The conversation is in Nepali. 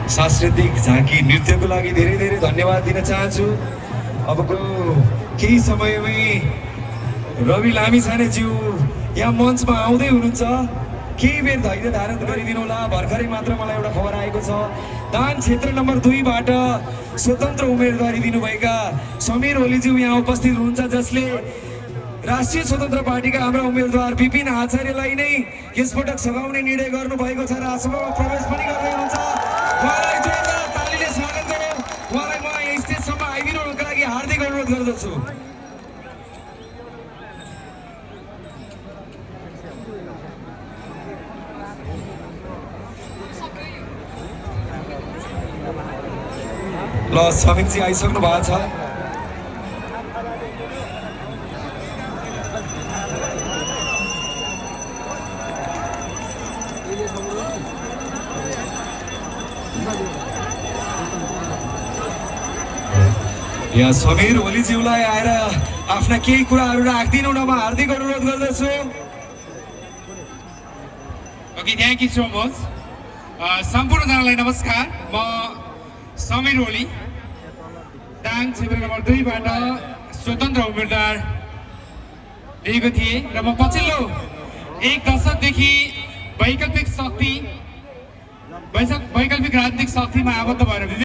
सांस्कृतिक झाँकी नृत्यको लागि धेरै धेरै धन्यवाद दिन चाहन्छु। अबको केही समयमै रवि लामिछानेज्यू यहाँ मञ्चमा आउँदै हुनुहुन्छ। केही बेर धैर्य धारण गरिदिनु होला। भर्खरै मात्र मलाई एउटा खबर आएको छ, दान क्षेत्र नम्बर 2 बाट स्वतन्त्र उम्मेदवारी दिनुभएका समीर ओलीज्यू यहाँ उपस्थित हुनुहुन्छ, जसले राष्ट्रिय स्वतन्त्र पार्टीका हाम्रा उम्मेदवार विपिन आचार्यलाई नै यसपटक सघाउने निर्णय गर्नुभएको छ र आसनमा प्रवेश पनि गर्दै हुनुहुन्छ। उहाँलाई जोरदार तालीले स्वागत गरौँ। उहाँलाई म यहाँ स्टेजसम्म आइदिनुको लागि हार्दिक अनुरोध गर्दछु। ल समीरजी आइसक्नु भएको छ। यहाँ समीर ओलीज्यूलाई आएर आफ्ना केही कुराहरू राखिदिनु न, म हार्दिक अनुरोध गर्दछु। Okay, thank you so much. सम्पूर्णजनालाई नमस्कार। म समीर ओली, दाङ क्षेत्र नम्बर 2 बाट स्वतन्त्र उम्मेदवार दिएको थिएँ र म पछिल्लो 1 दशकदेखि वैकल्पिक राजनीतिक शक्तिमा आबद्ध भएर